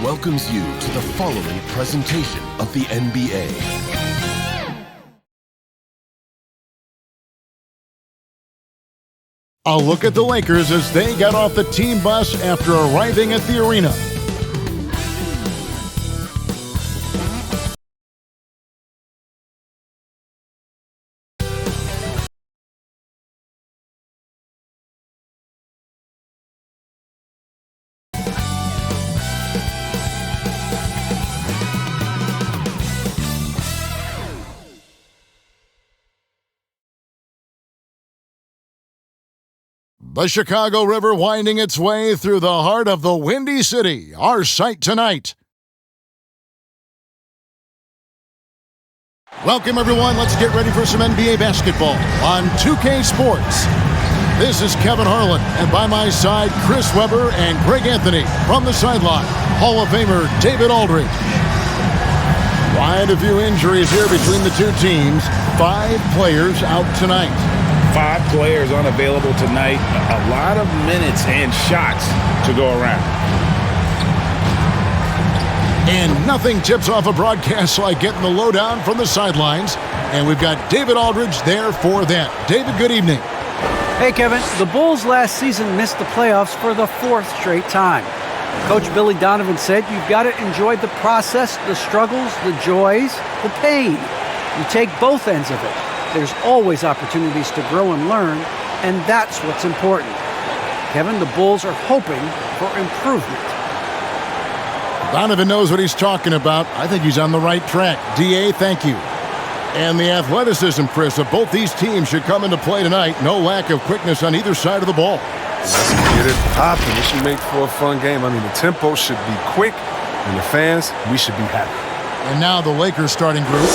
welcomes you to the following presentation of the NBA. A look at the Lakers as they got off the team bus after arriving at the arena. The Chicago River winding its way through the heart of the Windy City, our sight tonight. Welcome, everyone. Let's get ready for some NBA basketball on 2K Sports. This is Kevin Harlan, and by my side, Chris Webber and Greg Anthony. From the sideline, Hall of Famer David Aldridge. Quite a few injuries here between the two teams. 5 players out tonight. 5 players unavailable tonight. A lot of minutes and shots to go around. And nothing tips off a broadcast like getting the lowdown from the sidelines. And we've got David Aldridge there for that. David, good evening. Hey, Kevin. The Bulls last season missed the playoffs for the 4th straight time. Coach Billy Donovan said you've got to enjoy the process, the struggles, the joys, the pain. You take both ends of it. There's always opportunities to grow and learn, and that's what's important. Kevin, the Bulls are hoping for improvement. Donovan knows what he's talking about. I think he's on the right track. D.A., thank you. And the athleticism, Chris, of both these teams should come into play tonight. No lack of quickness on either side of the ball. Let's get it popping. It should make for a fun game. I mean, the tempo should be quick, and the fans, we should be happy. And now the Lakers starting group.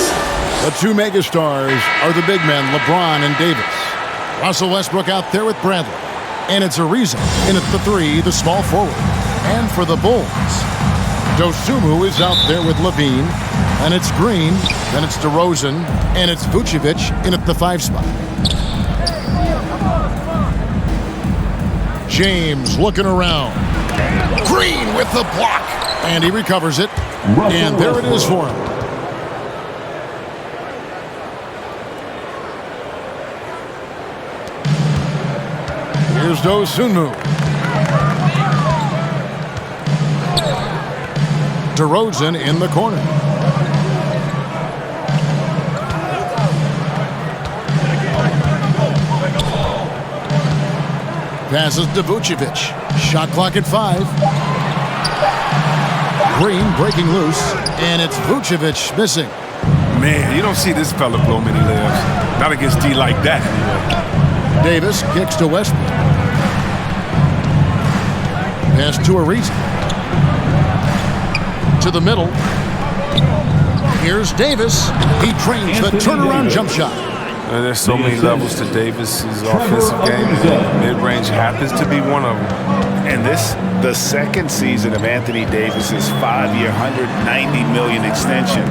The 2 megastars are the big men, LeBron and Davis. Russell Westbrook out there with Bradley. And it's Ariza in at the 3, the small forward. And for the Bulls, Dosunmu is out there with Levine. And it's Green, then it's DeRozan, and it's Vucevic in at the 5 spot. James looking around. Green with the block. And he recovers it. And there it is for him. Here's Dosunmu. DeRozan in the corner. Passes to Vucevic. Shot clock at 5. Green breaking loose, and it's Vucevic missing. Man, you don't see this fella blow many layups. Not against D like that, anyway. Davis kicks to Westbrook. Pass to Ariza. To the middle. Here's Davis. He trains the turnaround jump shot. And there's so many levels to Davis's offensive game. Mid-range happens to be one of them. And this, the second season of Anthony Davis's 5-year, $190 million extension.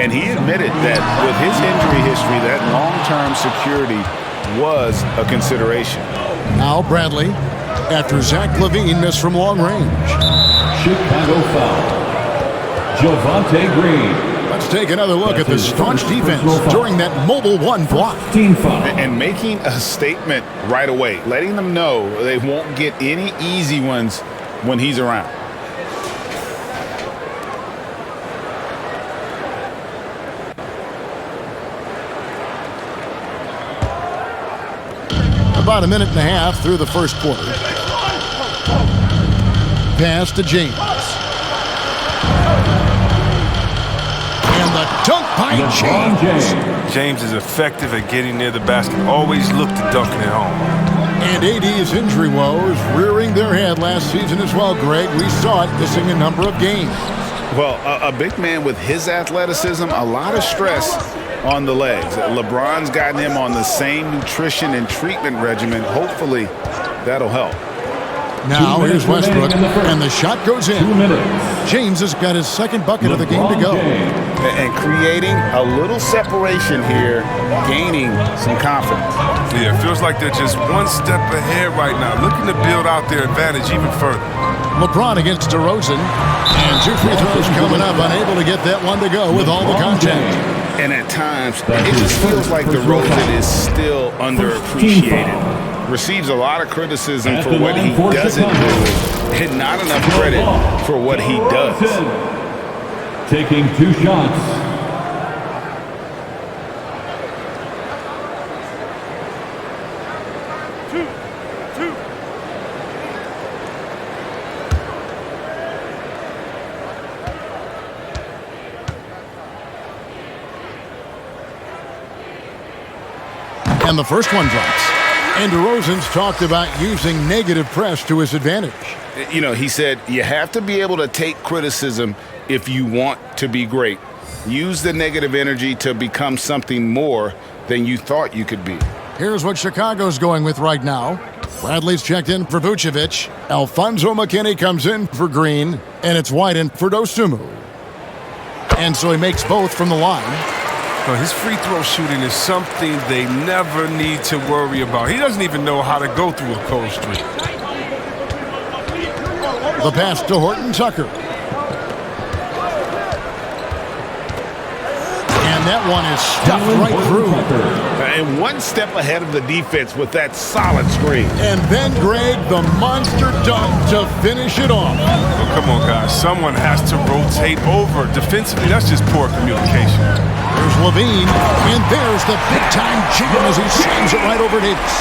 And he admitted that with his injury history, that long-term security was a consideration. Now Bradley, after Zach LaVine missed from long range. Chicago foul. Javonte Green. Let's take another look at the staunch defense during that mobile 1 block. And making a statement right away, letting them know they won't get any easy ones when he's around. About a minute and a half through the first quarter. Pass to James. And the dunk by James. James is effective at getting near the basket. Always look to dunking it home. And AD's injury woes rearing their head last season as well, Greg. We saw it missing a number of games. Well, a big man with his athleticism, a lot of stress on the legs. LeBron's gotten him on the same nutrition and treatment regimen. Hopefully, that'll help. Now 2 here's minutes remaining Westbrook, in the first. and the shot goes 2 in. minutes. James has got his second bucket of the game to LeBron go. James. And creating a little separation here, gaining some confidence. Yeah, it feels like they're just one step ahead right now, looking to build out their advantage even further. LeBron against DeRozan, and 2 free throws coming up, unable to get that one to go with all the contact. And at times, it just feels like DeRozan is still underappreciated. Receives a lot of criticism for what he doesn't do, and not enough credit for what he does. Taking 2 shots. And the first one drops. And DeRozan's talked about using negative press to his advantage. You know, he said you have to be able to take criticism if you want to be great. Use the negative energy to become something more than you thought you could be. Here's what Chicago's going with right now. Bradley's checked in for Vucevic. Alfonso McKinney comes in for Green. And it's White in for Dosunmu. And so he makes both from the line. His free throw shooting is something they never need to worry about. He doesn't even know how to go through a cold streak. The pass to Horton Tucker. And that one is stuffed right through. And one step ahead of the defense with that solid screen. And then Greg, the monster dunk to finish it off. Oh, come on, guys. Someone has to rotate over. Defensively, that's just poor communication. There's Levine, and there's the big-time jam as he slams it right over Davis.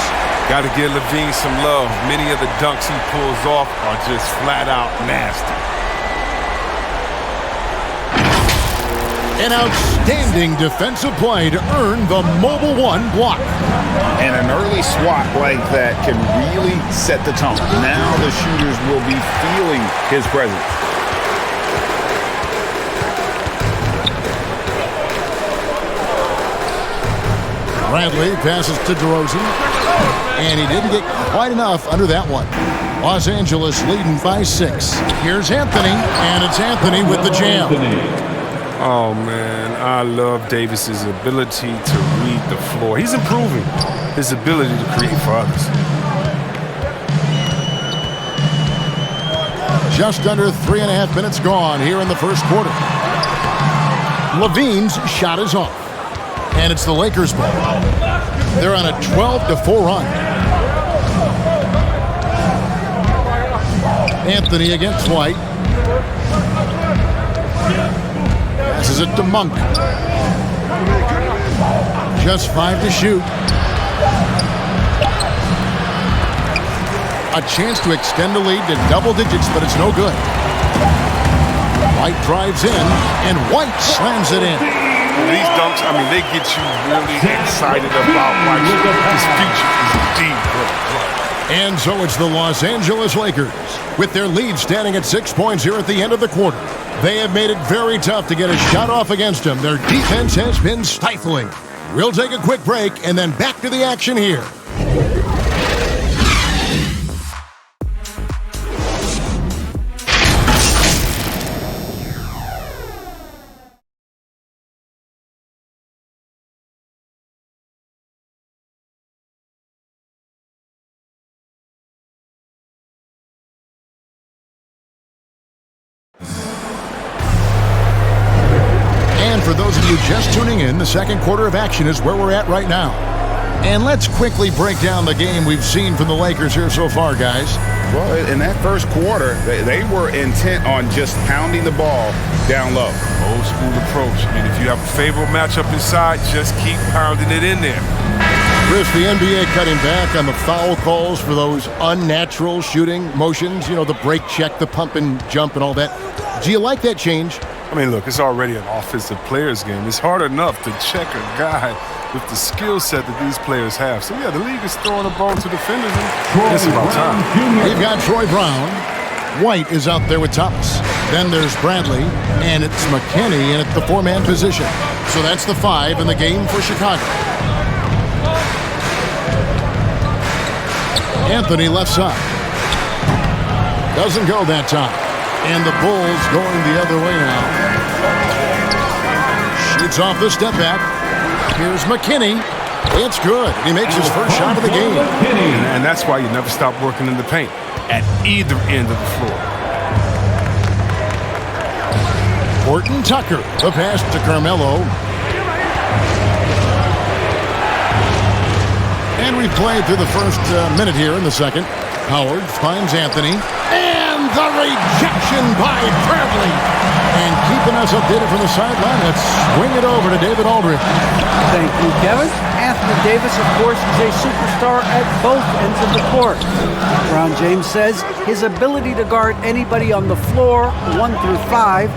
Got to give Levine some love. Many of the dunks he pulls off are just flat-out nasty. An outstanding defensive play to earn the Mobile One block. And an early swat like that can really set the tone. Now the shooters will be feeling his presence. Bradley passes to DeRozan, and he didn't get quite enough under that one. Los Angeles leading by 6. Here's Anthony, and it's Anthony with the jam. Oh, man, I love Davis's ability to read the floor. He's improving his ability to create for others. Just under 3.5 minutes gone here in the first quarter. Levine's shot is off. And it's the Lakers' ball. They're on a 12-4 run. Anthony against White. Passes it to Monk. Just 5 to shoot. A chance to extend the lead to double digits, but it's no good. White drives in, and White slams it in. These dunks, I mean, they get you really excited about White. His future is indeed bright. And so it's the Los Angeles Lakers. With their lead standing at 6 points here at the end of the quarter. They have made it very tough to get a shot off against them. Their defense has been stifling. We'll take a quick break and then back to the action here. For those of you just tuning in, the second quarter of action is where we're at right now. And let's quickly break down the game we've seen from the Lakers here so far, guys. Well, in that first quarter, they were intent on just pounding the ball down low. Old school approach. I mean, if you have a favorable matchup inside, just keep pounding it in there. Chris, the NBA cutting back on the foul calls for those unnatural shooting motions, you know, the break check, the pump and jump and all that. Do you like that change? I mean, look, it's already an offensive player's game. It's hard enough to check a guy with the skill set that these players have. So, yeah, the league is throwing the ball to defenders, and it's about time. We've got Troy Brown. White is out there with Thomas. Then there's Bradley, and it's McKinney in at the 4-man position. So that's the 5 in the game for Chicago. Anthony left side. Doesn't go that time. And the Bulls going the other way now. Shoots off the step back. Here's McKinney. It's good. He makes his first shot of the game. And that's why you never stop working in the paint at either end of the floor. Horton Tucker, the pass to Carmelo. And we've played through the first minute here in the second. Howard finds Anthony. And the rejection by Bradley. And keeping us updated from the sideline, let's swing it over to David Aldridge. Thank you, Kevin. Anthony Davis, of course, is a superstar at both ends of the court. LeBron James says his ability to guard anybody on the floor, 1 through 5,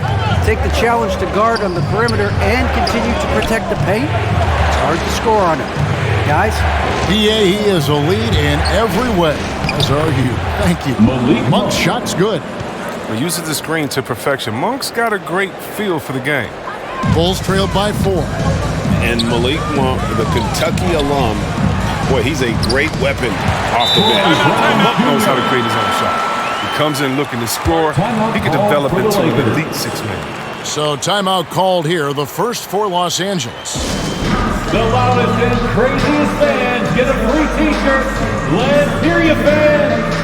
take the challenge to guard on the perimeter and continue to protect the paint, it's hard to score on him. Guys? PA, he is a lead in every way. As are you. Thank you. Monk's shot's good. He uses the screen to perfection. Monk's got a great feel for the game. Bulls trailed by 4. And Malik Monk, the Kentucky alum, boy, he's a great weapon off the bench. Monk knows how to create his own shot. He comes in looking to score. He can develop into an elite 6-man. So timeout called here, the first for Los Angeles. The loudest and craziest fans get a free t-shirt. Let's hear you, fans.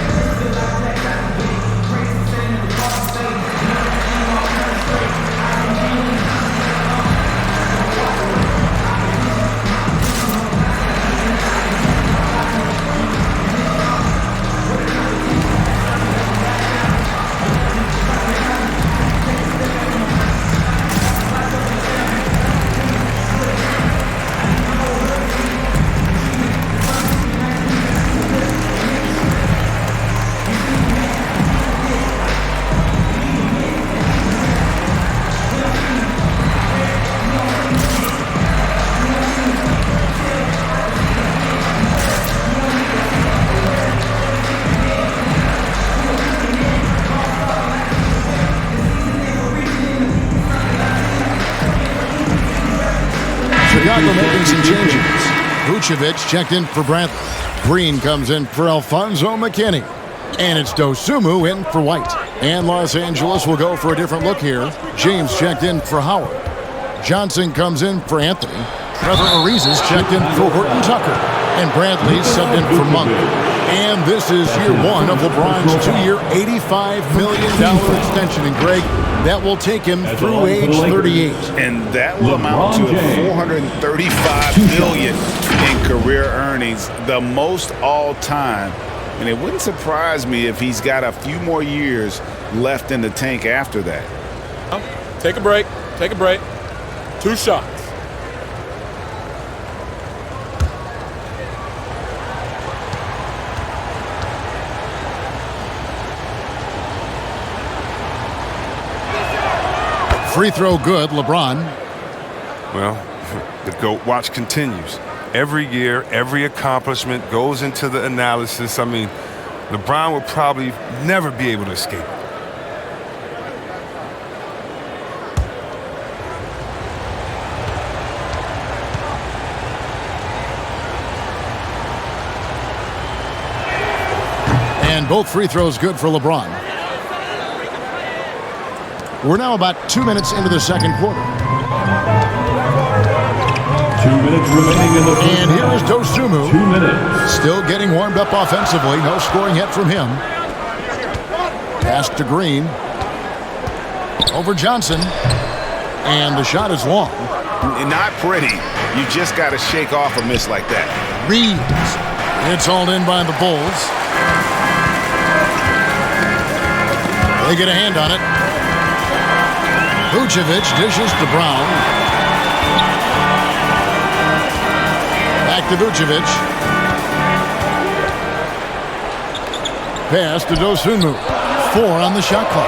Chicago making some changes. Vucevic checked in for Bradley. Green comes in for Alfonso McKinney. And it's Dosunmu in for White. And Los Angeles will go for a different look here. James checked in for Howard. Johnson comes in for Anthony. Trevor Ariza checked in for Horton Tucker. And Bradley subbed in for Monk. And this is year 1 of LeBron's 2-year, $85 million extension. And Greg, that will take him through age 38. And that will amount to $435 million in career earnings, the most all time. And it wouldn't surprise me if he's got a few more years left in the tank after that. Take a break. Take a break. 2 shots. Free throw good, LeBron. Well, the GOAT watch continues. Every year, every accomplishment goes into the analysis. I mean, LeBron will probably never be able to escape it. And both free throws good for LeBron. We're now about 2 minutes into the second quarter. 2 minutes remaining in the first. And here is Dosunmu. 2 minutes. Still getting warmed up offensively. No scoring yet from him. Pass to Green. Over Johnson. And the shot is long. Not pretty. You just got to shake off a miss like that. Reeves. It's hauled in by the Bulls. They get a hand on it. Vucevic dishes to Brown. Back to Vucevic. Pass to Dosunmu. 4 on the shot clock.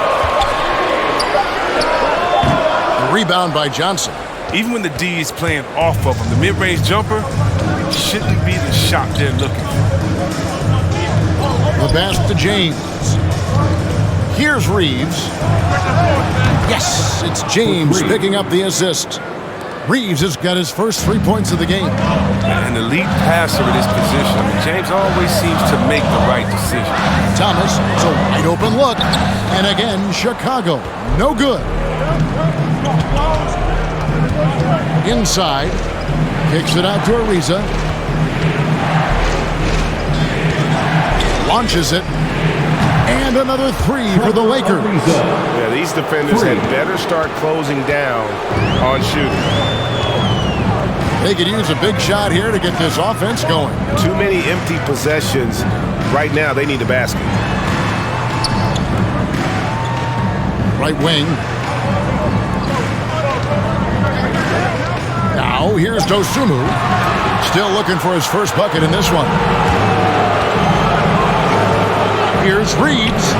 A rebound by Johnson. Even when the D is playing off of him, the mid-range jumper shouldn't be the shot they're looking for. The pass to James. Here's Reeves. Yes, it's James picking up the assist. Reeves has got his first 3 points of the game. An elite passer in this position. I mean, James always seems to make the right decision. Thomas, it's a wide open look. And again, Chicago, no good. Inside, kicks it out to Ariza. Launches it. And another three for the Lakers. Yeah, these defenders had better start closing down on shooting. They could use a big shot here to get this offense going. Too many empty possessions. Right now, they need a basket. Right wing. Now, here's Dosunmu. Still looking for his first bucket in this one. Here's Reeves.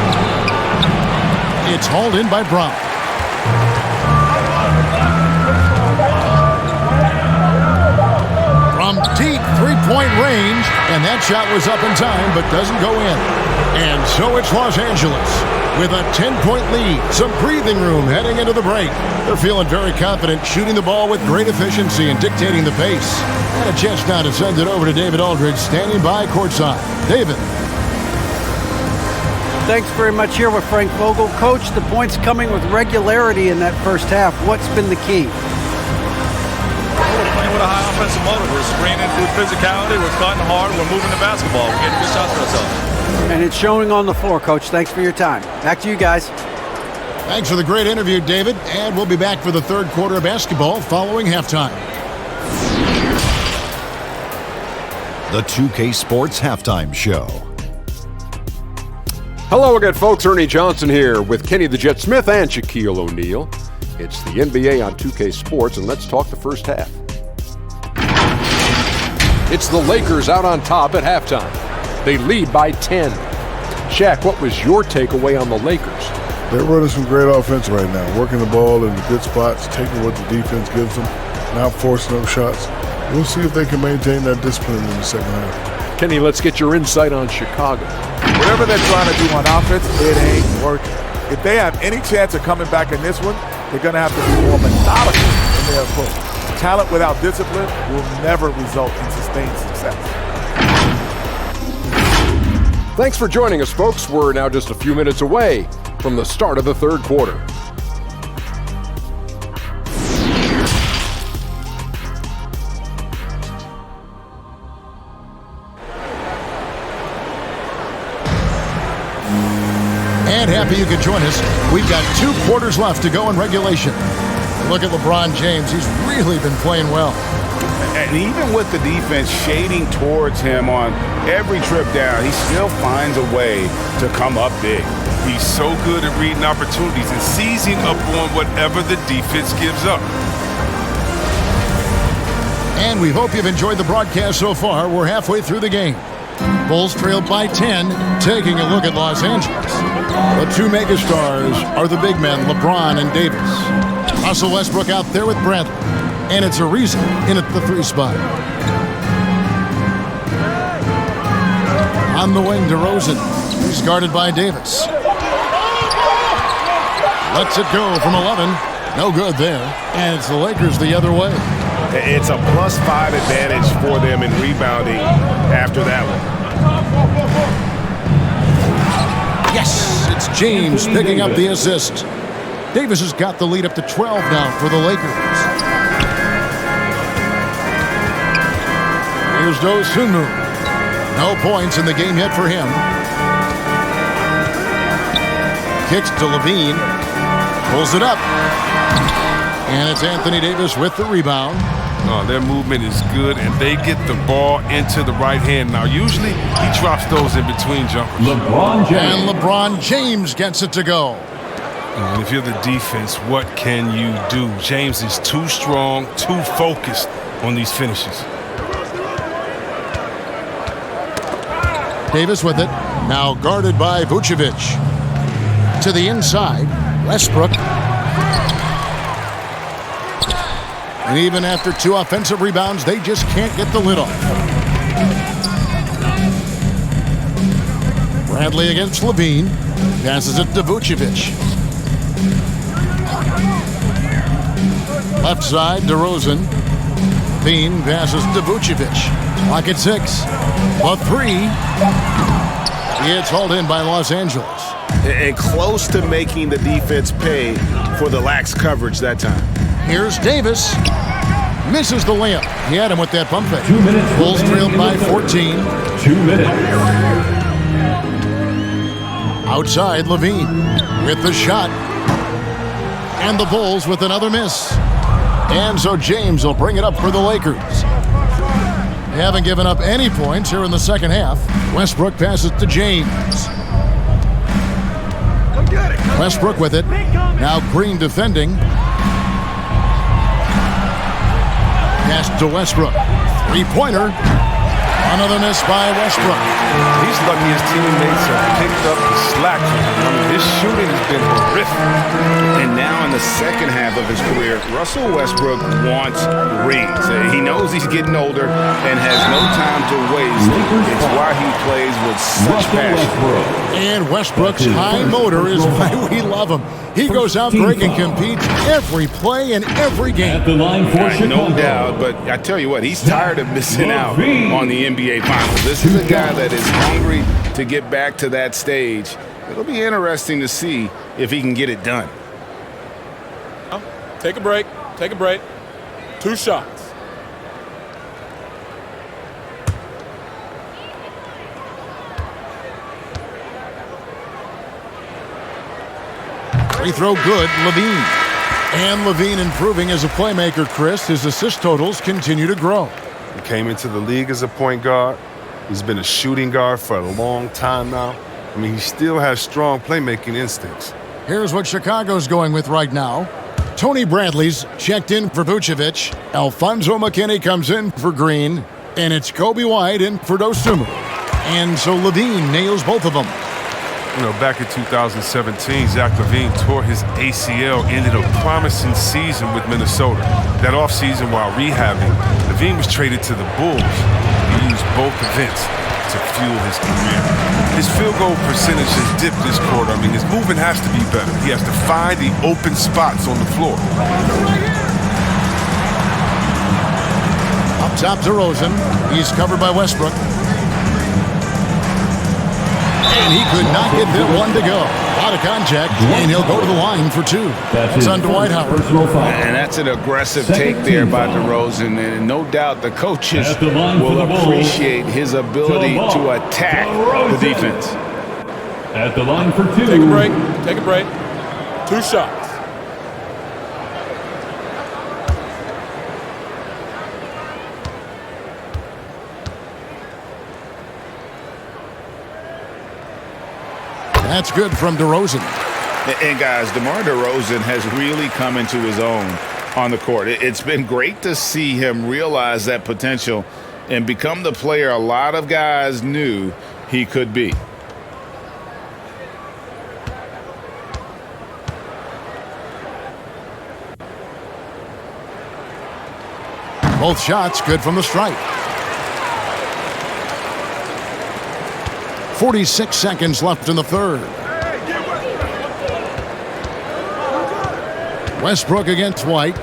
It's hauled in by Brown. From deep three-point range, and that shot was up in time, but doesn't go in. And so it's Los Angeles with a 10-point lead. Some breathing room heading into the break. They're feeling very confident, shooting the ball with great efficiency and dictating the pace. And a chance now to send it over to David Aldridge, standing by courtside. David. Thanks very much. Here with Frank Vogel. Coach, the points coming with regularity in that first half. What's been the key? We're playing with a high offensive motor. We're screening through physicality. We're cutting hard. We're moving the basketball. We're getting good shots for ourselves. And it's showing on the floor, Coach. Thanks for your time. Back to you guys. Thanks for the great interview, David. And we'll be back for the third quarter of basketball following halftime. The 2K Sports Halftime Show. Hello again, folks. Ernie Johnson here with Kenny the Jet Smith and Shaquille O'Neal. It's the NBA on 2K Sports, and let's talk the first half. It's the Lakers out on top at halftime. They lead by 10. Shaq, what was your takeaway on the Lakers? They're running some great offense right now, working the ball in the good spots, taking what the defense gives them, not forcing up shots. We'll see if they can maintain that discipline in the second half. Kenny, let's get your insight on Chicago. Whatever they're trying to do on offense, it ain't working. If they have any chance of coming back in this one, they're going to have to be more methodical in their approach. Talent without discipline will never result in sustained success. Thanks for joining us, folks. We're now just a few minutes away from the start of the third quarter. And happy you could join us. We've got 2 quarters left to go in regulation. Look at LeBron James. He's really been playing well. And even with the defense shading towards him on every trip down, he still finds a way to come up big. He's so good at reading opportunities and seizing up on whatever the defense gives up. And we hope you've enjoyed the broadcast so far. We're halfway through the game. Bulls trailed by 10, taking a look at Los Angeles. The 2 megastars are the big men, LeBron and Davis. Russell Westbrook out there with Bradley. And it's Ariza in at the 3 spot. On the wing, DeRozan. He's guarded by Davis. Lets it go from 11. No good there. And it's the Lakers the other way. It's a +5 advantage for them in rebounding after that one. Yes, it's James picking up the assist. Davis has got the lead up to 12 now for the Lakers. Here's Dosunmu. No points in the game yet for him. Kicks to Levine. Pulls it up. And it's Anthony Davis with the rebound. Oh, their movement is good, and they get the ball into the right hand. Now, usually he drops those in between jumpers. LeBron James. And LeBron James gets it to go. And if you're the defense, what can you do? James is too strong, too focused on these finishes. Davis with it. Now guarded by Vucevic. To the inside, Westbrook. And even after 2 offensive rebounds, they just can't get the lid off. Bradley against Levine. Passes it to Vucevic. Left side, DeRozan. Bean passes to Vucevic. Clock at 6. A 3. It's hauled in by Los Angeles. And close to making the defense pay for the lax coverage that time. Here's Davis. Misses the layup. He had him with that pump fake. 2 minutes. Bulls trailed by 14. 2 minutes. Outside, Levine with the shot. And the Bulls with another miss. And so James will bring it up for the Lakers. They haven't given up any points here in the second half. Westbrook passes to James. Westbrook with it. Now Green defending. Pass to Westbrook. Three-pointer. Another miss by Westbrook. He's lucky his teammates have picked up the slack. I mean, his shooting has been horrific. And now in the second half of his career, Russell Westbrook wants rings. He knows he's getting older and has no time to waste. It's why he plays with such passion. And Westbrook's high motor is why we love him. He goes out, Greg, and competes every play and every game. At the line for Chicago. No doubt, but I tell you what, he's tired of missing out on the NBA Finals. This is a guy that is hungry to get back to that stage. It'll be interesting to see if he can get it done. Take a break. Take a break. 2 shots. Free throw good, Levine. And Levine improving as a playmaker, Chris. His assist totals continue to grow. He came into the league as a point guard. He's been a shooting guard for a long time now. I mean, he still has strong playmaking instincts. Here's what Chicago's going with right now. Tony Bradley's checked in for Vucevic. Alfonso McKinney comes in for Green. And it's Kobe White in for Dosunmu. And so Levine nails both of them. You know, back in 2017, Zach LaVine tore his ACL, ended a promising season with Minnesota. That offseason, while rehabbing, LaVine was traded to the Bulls. He used both events to fuel his career. His field goal percentage has dipped this quarter. I mean, his movement has to be better. He has to find the open spots on the floor. Up top to Rosen. He's covered by Westbrook. And he could not get that one to go. Out of contact, and he'll go to the line for 2. That's on Dwight Howard. And that's an aggressive take there by DeRozan. And no doubt the coaches will appreciate his ability to attack the defense. At the line for 2. Take a break. Take a break. 2 shots. That's good from DeRozan. And guys, DeMar DeRozan has really come into his own on the court. It's been great to see him realize that potential and become the player a lot of guys knew he could be. Both shots good from the stripe. 46 seconds left in the third. Westbrook against White.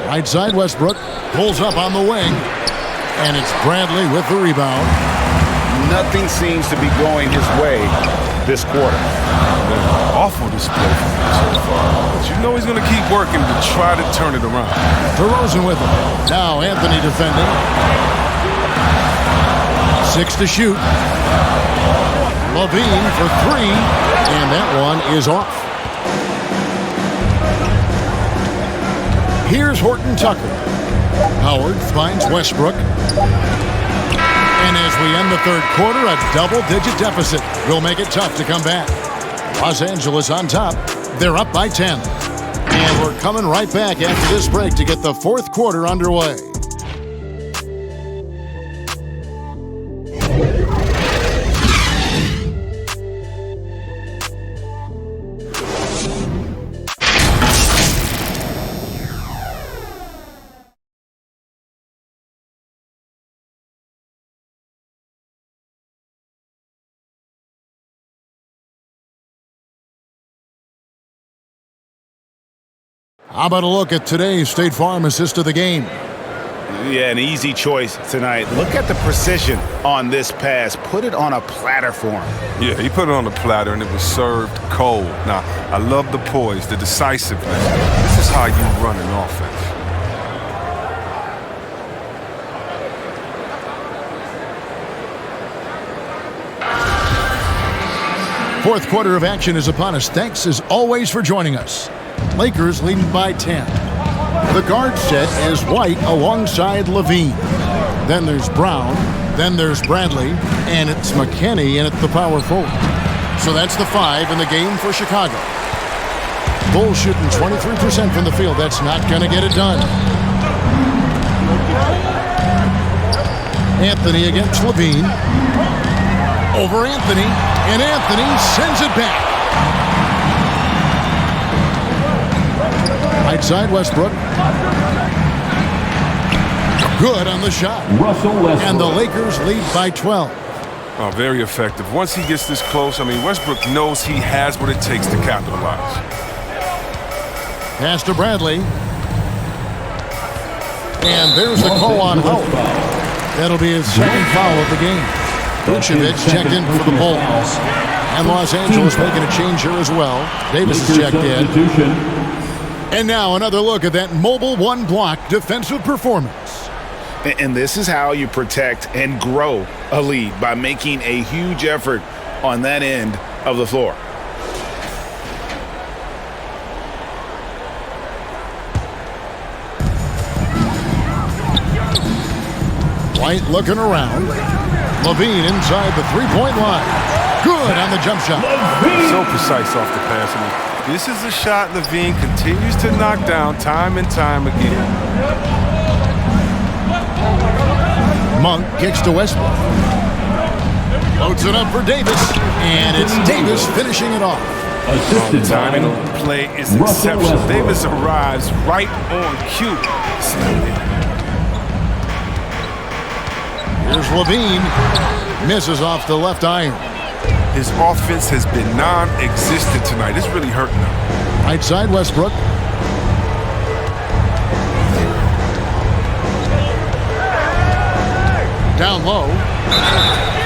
Right side, Westbrook pulls up on the wing. And it's Bradley with the rebound. Nothing seems to be going his way this quarter. Awful display from him so far. But you know he's going to keep working to try to turn it around. DeRozan with him. Now Anthony defending. 6 to shoot. Levine for 3. And that one is off. Here's Horton Tucker. Howard finds Westbrook. And as we end the third quarter, a double-digit deficit will make it tough to come back. Los Angeles on top. They're up by 10. And we're coming right back after this break to get the fourth quarter underway. How about a look at today's State Farm assist of the game? Yeah, an easy choice tonight. Look at the precision on this pass. Put it on a platter for him. Yeah, he put it on the platter, and it was served cold. Now, I love the poise, the decisiveness. This is how you run an offense. Fourth quarter of action is upon us. Thanks, as always, for joining us. Lakers leading by 10. The guard set is White alongside Levine. Then there's Brown. Then there's Bradley. And it's McKinney in at the power forward. So that's the 5 in the game for Chicago. Bulls shooting 23% from the field. That's not going to get it done. Anthony against Levine. Over Anthony. And Anthony sends it back. Right side, Westbrook. Good on the shot. Russell Westbrook. And the Lakers lead by 12. Oh, very effective. Once he gets this close, I mean, Westbrook knows he has what it takes to capitalize. Pass to Bradley. And there's the call on Howard. That'll be his second foul of the game. Vucevic checked in for the Bulls. And Los Angeles making a change here as well. Davis is checked in. And now another look at that mobile one-block defensive performance. And this is how you protect and grow a lead, by making a huge effort on that end of the floor. White looking around. Levine inside the three-point line. Good on the jump shot. So precise off the pass. I mean, this is a shot Levine continues to knock down time and time again. Monk kicks to Westbrook. Loads it up for Davis. And it's Davis finishing it off. The timing of the play is exceptional. Davis arrives right on cue. Here's Levine. Misses off the left iron. His offense has been non-existent tonight. It's really hurting him. Right side, Westbrook. Down low.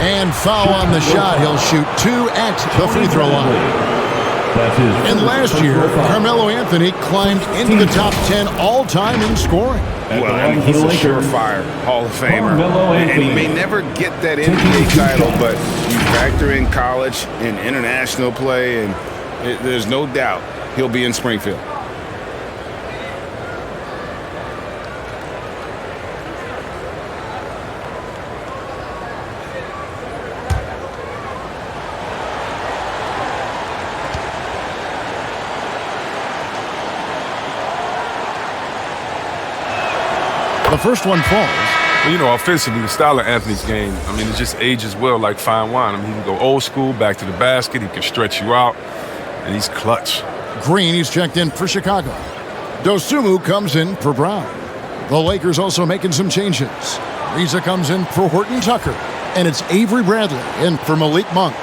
And foul on the shot. He'll shoot 2 at the free throw line. And last year, Carmelo Anthony climbed into the top 10 all-time in scoring. Well, I mean, he's a surefire Hall of Famer. And he may never get that NBA title, but you factor in college and international play, and there's no doubt he'll be in Springfield. The first one falls. Well, you know, offensively, the style of Anthony's game, I mean, it just ages well like fine wine. I mean, he can go old school, back to the basket. He can stretch you out, and he's clutch. Green, he's checked in for Chicago. Dosunmu comes in for Brown. The Lakers also making some changes. Riza comes in for Horton Tucker. And it's Avery Bradley in for Malik Monk.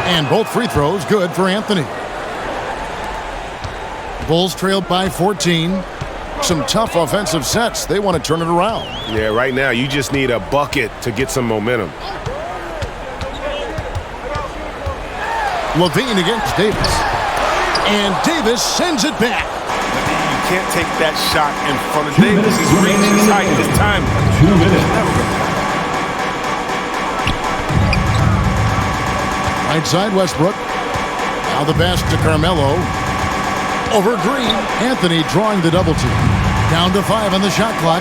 And both free throws good for Anthony. Bulls trailed by 14. Some tough offensive sets. They want to turn it around. Yeah, right now you just need a bucket to get some momentum. Levine against Davis. And Davis sends it back. You can't take that shot in front of Davis. His reach, his height, his timing. 2 minutes. Right side, Westbrook. Now the pass to Carmelo. Over Green. Anthony drawing the double team. Down to 5 on the shot clock.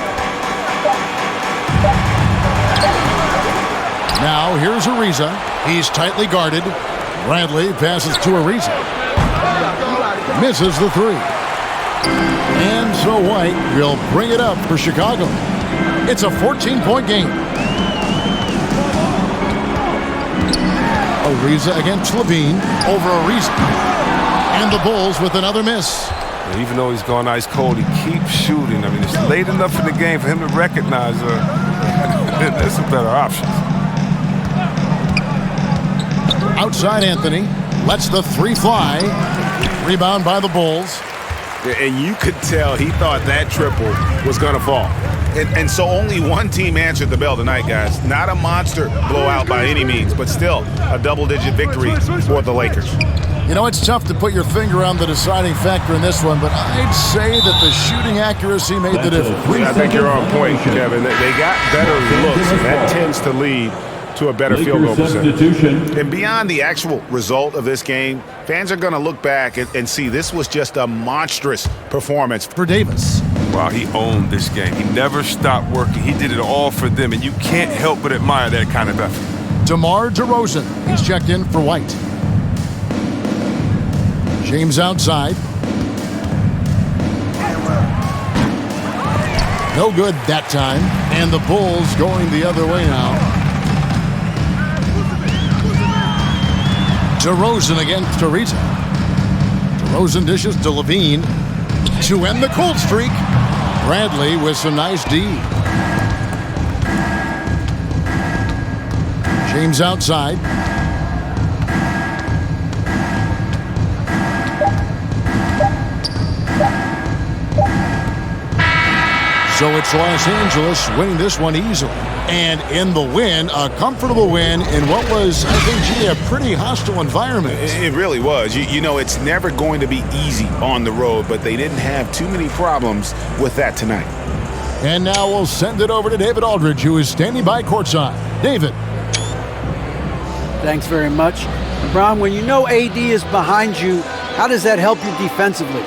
Now here's Ariza. He's tightly guarded. Bradley passes to Ariza. Misses the 3. And so White will bring it up for Chicago. It's a 14-point game. Ariza against Levine. Over Ariza. And the Bulls with another miss. Even though he's gone ice cold, he keeps shooting. I mean, it's late enough in the game for him to recognize there's some better options. Outside Anthony. Lets the three fly. Rebound by the Bulls. And you could tell he thought that triple was going to fall. And so only one team answered the bell tonight, guys. Not a monster blowout by any means, but still a double-digit victory for the Lakers. You know, it's tough to put your finger on the deciding factor in this one, but I'd say that the shooting accuracy made the difference. I think you're on point, Kevin. They got better looks, and that tends to lead to a better field goal percentage. And beyond the actual result of this game, fans are going to look back and see this was just a monstrous performance for Davis. Wow, he owned this game. He never stopped working. He did it all for them, and you can't help but admire that kind of effort. DeMar DeRozan, he's checked in for White. James outside. No good that time. And the Bulls going the other way now. DeRozan against Torita. DeRozan dishes to Levine to end the cold streak. Bradley with some nice D. James outside. So it's Los Angeles winning this one easily. And in the win, a comfortable win in what was, I think, a pretty hostile environment. It really was. You know, it's never going to be easy on the road, but they didn't have too many problems with that tonight. And now we'll send it over to David Aldridge, who is standing by courtside. David. Thanks very much. LeBron, when you know AD is behind you, how does that help you defensively?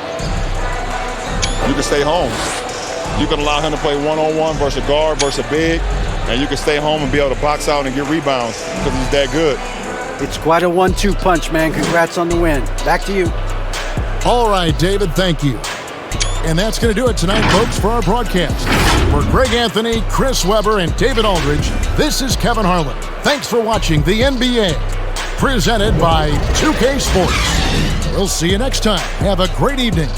You can stay home. You can allow him to play one-on-one versus a guard versus a big, and you can stay home and be able to box out and get rebounds because he's that good. It's quite a 1-2 punch, man. Congrats on the win. Back to you. All right, David, thank you. And that's going to do it tonight, folks, for our broadcast. For Greg Anthony, Chris Webber, and David Aldridge, this is Kevin Harlan. Thanks for watching the NBA, presented by 2K Sports. We'll see you next time. Have a great evening.